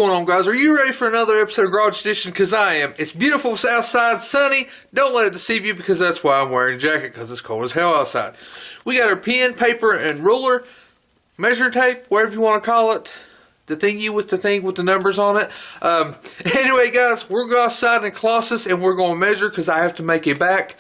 going on, guys? Are you ready for another episode of Garage Edition? Because I am. It's beautiful outside, sunny. Don't let it deceive you, because that's why I'm wearing a jacket, because it's cold as hell outside. We got our pen, paper, and ruler, measuring tape, whatever you want to call it. The thingy with the thing with the numbers on it. Anyway, guys, we're going to go outside in Colossus and we're going to measure, because I have to make a back,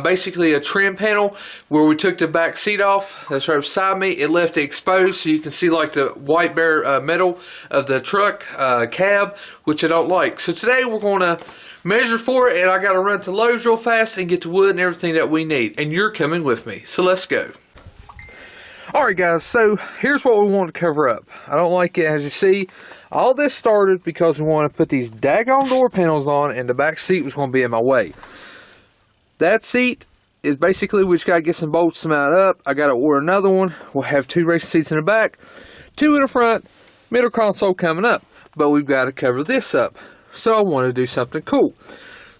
basically a trim panel where we took the back seat off. That's right beside me. It left it exposed so you can see like the white bare metal of the truck cab, which I don't like. So today we're going to measure for it, and I got to run to Lowe's real fast and get the wood and everything that we need. And you're coming with me. So let's go. Alright guys, so here's what we want to cover up. I don't like it. As you see, all this started because we want to put these daggone door panels on, and the back seat was going to be in my way. That seat is basically, we just got to get some bolts to mount up. I got to order another one. We'll have 2 racing seats in the back, 2 in the front, middle console coming up. But we've got to cover this up. So I want to do something cool.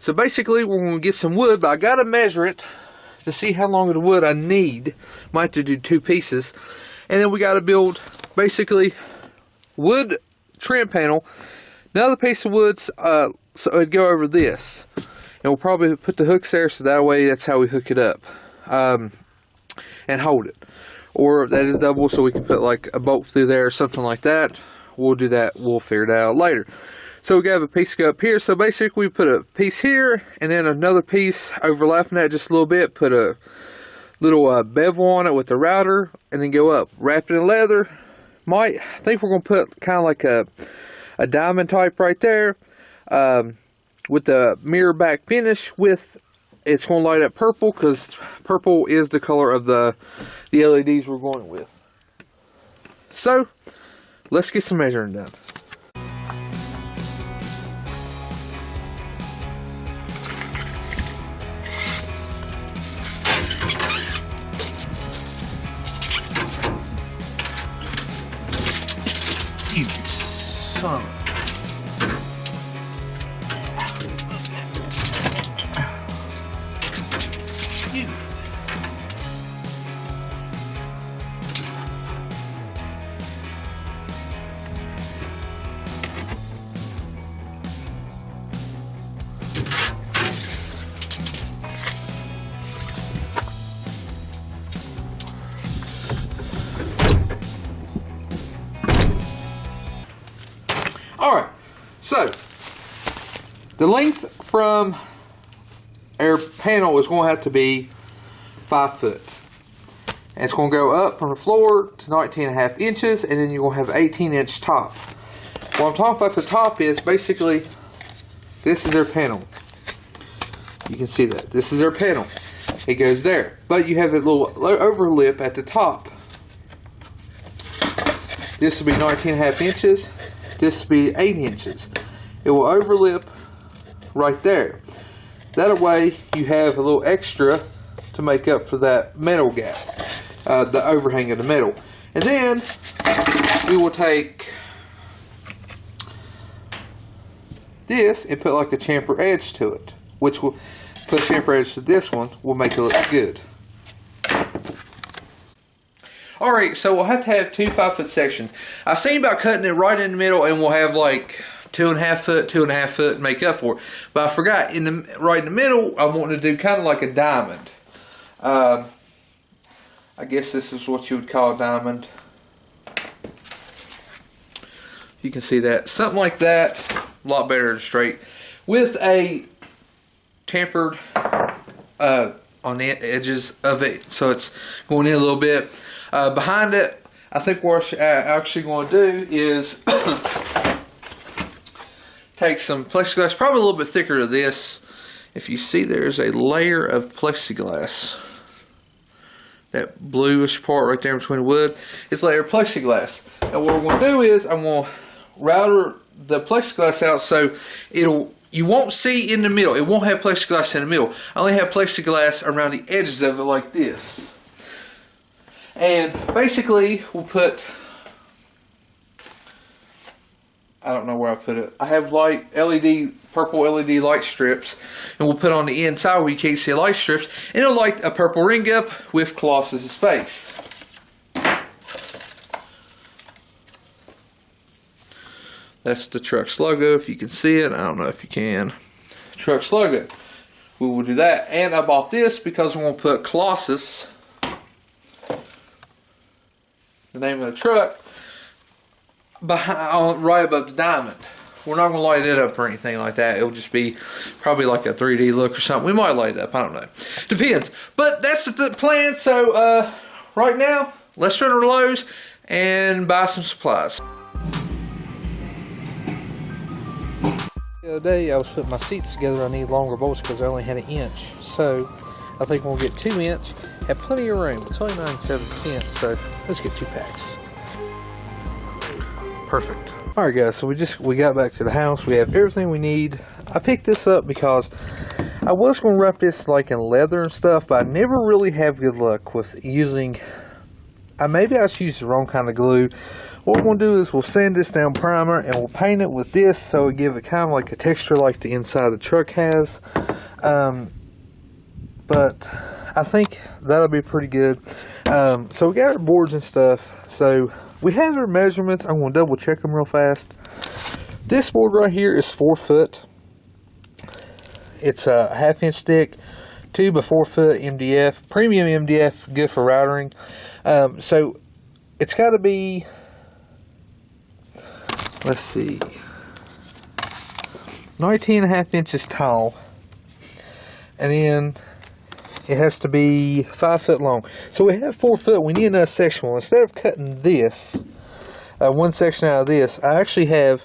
So basically, we're going to get some wood, but I got to measure it to see how long of the wood I need. Might have to do 2 pieces. And then we got to build basically wood trim panel. Another piece of wood, so it'd go over this. And we'll probably put the hooks there, so that way that's how we hook it up. And hold it. Or that is double, so we can put like a bolt through there or something like that. We'll do that. We'll figure it out later. So we got a piece go up here. So basically we put a piece here and then another piece overlapping that just a little bit. Put a little bevel on it with the router and then go up. Wrap it in leather. I think we're going to put kind of like a diamond type right there. With the mirror back finish with, it's going to light up purple because purple is the color of the LEDs we're going with. So let's get some measuring done. You son of you. Alright, so the length from our panel is going to have to be 5 foot. And it's going to go up from the floor to 19.5 inches, and then you're going to have an 18-inch top. What I'm talking about the top is basically, this is our panel. You can see that. This is our panel. It goes there. But you have a little overlip at the top. This will be 19.5 inches. This will be 8 inches. It will overlip right there. That way you have a little extra to make up for that metal gap, the overhang of the metal. And then we will take this and put like a chamfer edge to it, which will put a chamfer edge to this one, will make it look good. Alright, so we'll have to have 2 5-foot sections. I was thinking about cutting it right in the middle, and we'll have like 2.5 foot, 2.5 foot, and make up for it. But I forgot, right in the middle, I want to do kind of like a diamond. I guess this is what you would call a diamond. You can see that. Something like that, a lot better than straight. With a tempered on the edges of it, so it's going in a little bit. Behind it, I think what I'm actually going to do is take some plexiglass, probably a little bit thicker than this. If you see, there's a layer of plexiglass. That bluish part right there between the wood, it's a layer of plexiglass. And what we're going to do is I'm going to router the plexiglass out so you won't see in the middle. It won't have plexiglass in the middle. I only have plexiglass around the edges of it like this. And basically, we'll put, I don't know where I put it. I have purple LED light strips, and we'll put on the inside where you can't see the light strips, and it'll light a purple ring up with Colossus' face. That's the truck's logo, if you can see it. I don't know if you can. Truck's logo. We will do that. And I bought this because we're going to put Colossus, the name of the truck, behind, right above the diamond. We're not going to light it up or anything like that. It'll just be probably like a 3D look or something. We might light it up. I don't know. Depends. But that's the plan. So right now, let's run to Lowe's and buy some supplies. The other day I was putting my seats together. I need longer bolts because I only had 1 inch. So I think we'll get 2 inch. Have plenty of room. It's only 97¢. So let's get 2 packs. Perfect. Alright guys, so we got back to the house. We have everything we need. I picked this up because I was going to wrap this like in leather and stuff, but I never really have good luck with using, maybe I should use the wrong kind of glue. What we're going to do is we'll sand this down primer and we'll paint it with this so it give it kind of like a texture like the inside of the truck has. But I think that'll be pretty good. So we got our boards and stuff. So we have our measurements. I'm going to double check them real fast. This board right here is 4 foot. It's a 1/2 inch thick, 2 by 4 foot MDF, premium MDF, good for routering. So it's got to be, let's see, 19.5 inches tall, and then it has to be 5 foot long. So we have 4 foot. We need another section. Well, instead of cutting this, one section out of this, I actually have,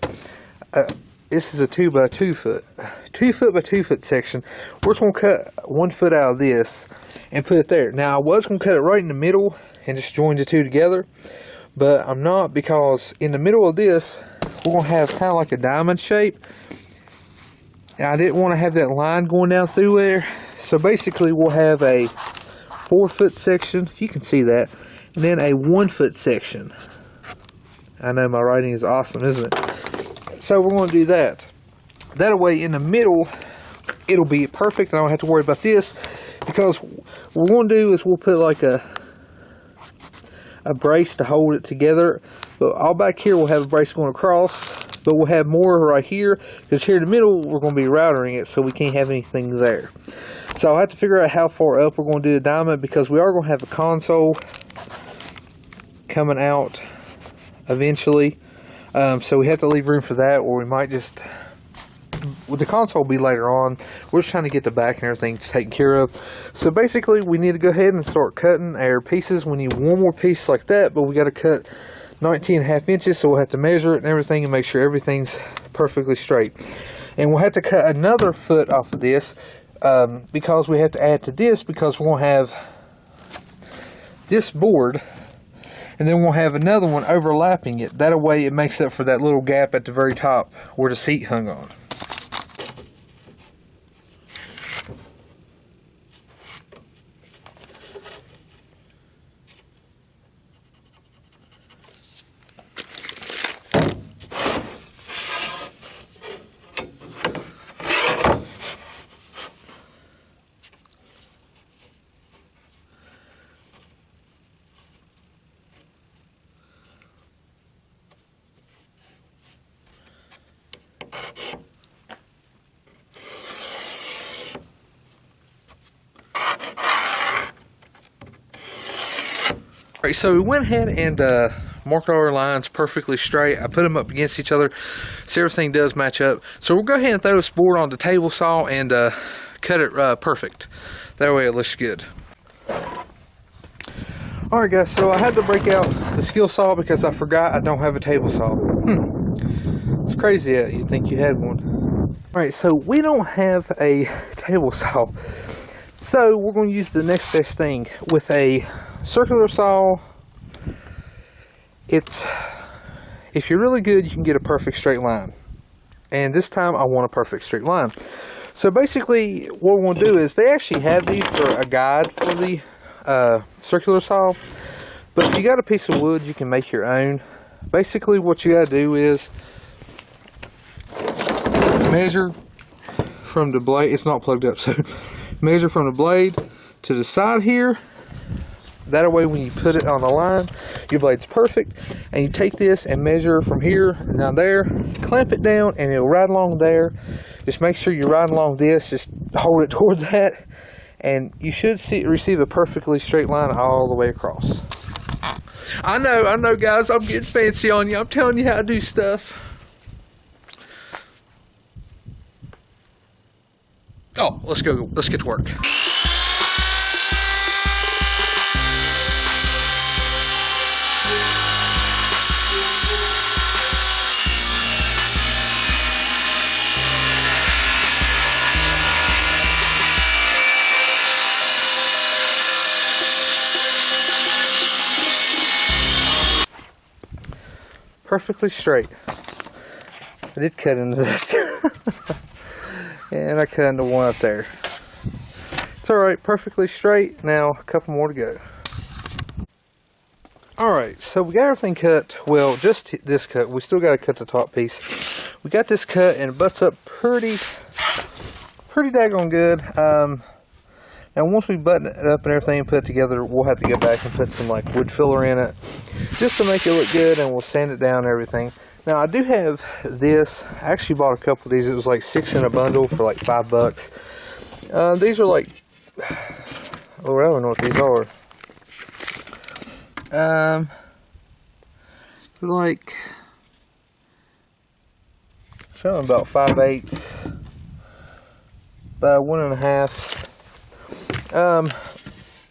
this is a 2 by 2 foot, 2 foot by 2 foot section. We're just going to cut 1 foot out of this and put it there. Now, I was going to cut it right in the middle and just join the two together, but I'm not, because in the middle of this, we're going to have kind of like a diamond shape. And I didn't want to have that line going down through there. So basically we'll have a 4 foot section, if you can see that, and then a 1 foot section. I know my writing is awesome, isn't it? So we're going to do that. That way in the middle, it'll be perfect. I don't have to worry about this, because what we're going to do is we'll put like a brace to hold it together. But all back here we'll have a brace going across, but we'll have more right here, because here in the middle we're going to be routering it, so we can't have anything there. So I'll have to figure out how far up we're going to do the diamond, because we are going to have a console coming out eventually. So we have to leave room for that, or we might just, the console will be later on. We're just trying to get the back and everything taken care of. So basically we need to go ahead and start cutting our pieces. We need one more piece like that, but we got to cut 19.5 inches, so we'll have to measure it and everything and make sure everything's perfectly straight. And we'll have to cut another foot off of this, because we have to add to this, because we're going to have this board and then we'll have another one overlapping it. That way it makes up for that little gap at the very top where the seat hung on. Alright, so we went ahead and marked all our lines perfectly straight. I put them up against each other so everything does match up. So we'll go ahead and throw this board on the table saw and cut it perfect. That way it looks good. Alright guys, so I had to break out the skill saw because I forgot I don't have a table saw. It's crazy that you'd think you had one. Alright, so we don't have a table saw. So we're going to use the next best thing with a circular saw. If you're really good, you can get a perfect straight line. And this time I want a perfect straight line. So basically what we're going to do is, they actually have these for a guide for the circular saw. But if you got a piece of wood, you can make your own. Basically what you got to do is measure from the blade. It's not plugged up, so measure from the blade to the side here, That way when you put it on the line, your blade's perfect. And you take this and measure from here down there, clamp it down, and it'll ride along there. Just make sure you're riding along this, just hold it toward that, and you should receive a perfectly straight line all the way across. I know guys, I'm getting fancy on you. I'm telling you how to do stuff. Oh, let's get to work. Perfectly straight. I did cut into this. And I cut into one up there. It's alright, perfectly straight. Now a couple more to go. Alright, so we got everything cut. Well, just this cut. We still got to cut the top piece. We got this cut and it butts up pretty daggone good. Now once we button it up and everything and put it together, we'll have to go back and put some like wood filler in it just to make it look good, and we'll sand it down and everything. Now I do have this. I actually bought a couple of these. It was like 6 in a bundle for like $5. These are like, oh, I don't know what these are. They're like something about 5/8 by 1.5.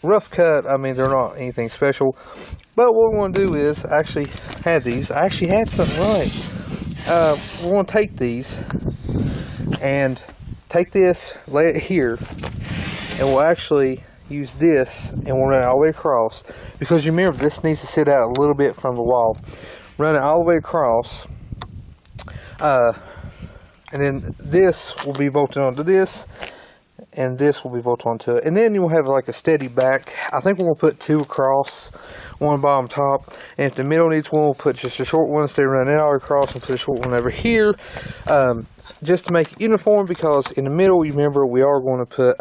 Rough cut. I mean, they're not anything special, but what we're going to do is, I actually had these. I actually had something right. We're going to take these and take this, lay it here, and we'll actually use this and we'll run it all the way across, because you remember this needs to sit out a little bit from the wall. Run it all the way across, and then this will be bolted onto this, and this will be bolted onto it, and then you'll have like a steady back. I think we're going to put 2 across, 1 bottom top, and if the middle needs one, we'll put just a short one instead of running it all across, and put a short one over here, just to make it uniform, because in the middle, you remember, we are going to put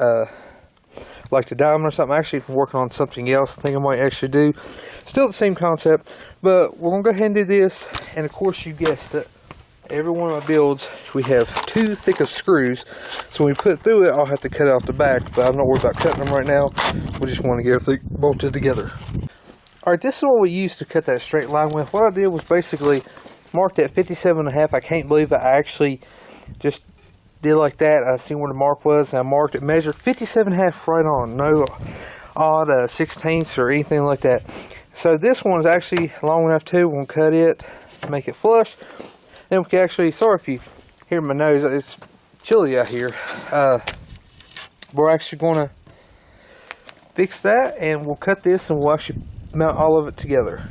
like the diamond or something. Actually, I'm working on something else I think I might actually do. Still the same concept, but we're going to go ahead and do this, and of course, you guessed it, every one of my builds, we have 2 thick of screws, so when we put through it, I'll have to cut out the back, but I'm not worried about cutting them right now. We just want to get everything bolted together. Alright, this is what we used to cut that straight line with. What I did was basically mark that 57.5. I can't believe it. I actually just did like that. I seen where the mark was, and I marked it, measured 57.5 right on. No odd 16ths or anything like that. So this one is actually long enough too. We'll cut it, make it flush. Then we can actually, sorry if you hear my nose, it's chilly out here. We're actually going to fix that, and we'll cut this, and we'll actually mount all of it together.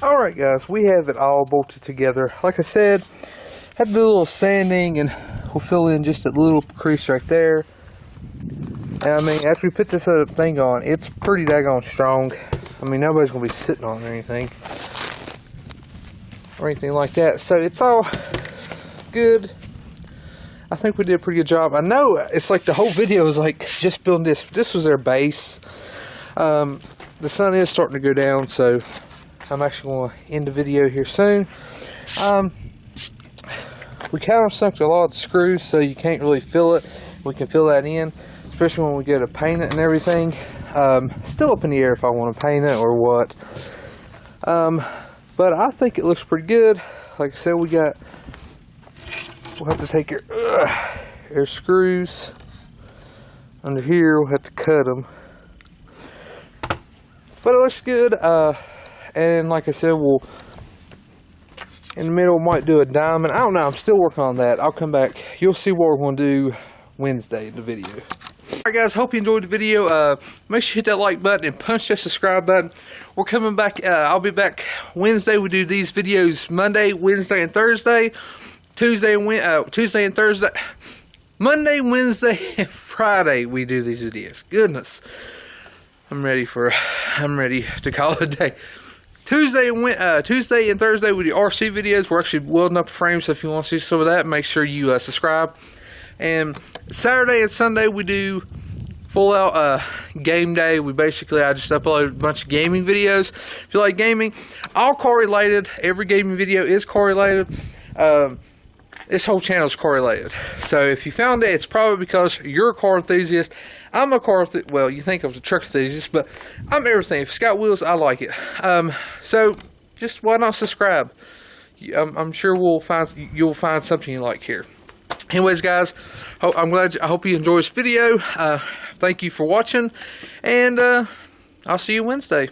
Alright guys, we have it all bolted together. Like I said, had to do a little sanding, and we'll fill in just a little crease right there. And I mean, after we put this other thing on, it's pretty daggone strong. I mean, nobody's going to be sitting on it or anything like that. So it's all good. I think we did a pretty good job. I know it's like the whole video is like just building this. This was their base. The sun is starting to go down, so I'm actually going to end the video here soon. We countersunk a lot of the screws, so you can't really feel it. We can fill that in, especially when we go to paint it and everything. Still up in the air if I want to paint it or what. But I think it looks pretty good. Like I said, we'll have to take your screws under here. We'll have to cut them. But it looks good. And like I said, we'll, in the middle, might do a diamond. I don't know. I'm still working on that. I'll come back. You'll see what we're going to do Wednesday in the video. Alright guys, hope you enjoyed the video. Make sure you hit that like button and punch that subscribe button. We're coming back, I'll be back Wednesday. We do these videos Monday, Wednesday, and Thursday. Tuesday and Thursday. Monday, Wednesday, and Friday we do these videos. Goodness. I'm ready to call it a day. Tuesday and Thursday we do RC videos. We're actually welding up a frame, so if you want to see some of that, make sure you subscribe. And Saturday and Sunday we do full out game day. I just upload a bunch of gaming videos. If you like gaming, all correlated. Every gaming video is correlated. This whole channel is correlated. So if you found it, it's probably because you're a car enthusiast. I'm a car enthusiast. Well, you think I was a truck enthusiast, but I'm everything. If it's got wheels, I like it. So just why not subscribe? I'm sure you'll find something you like here. Anyways, guys, I hope you enjoyed this video. Thank you for watching, and I'll see you Wednesday.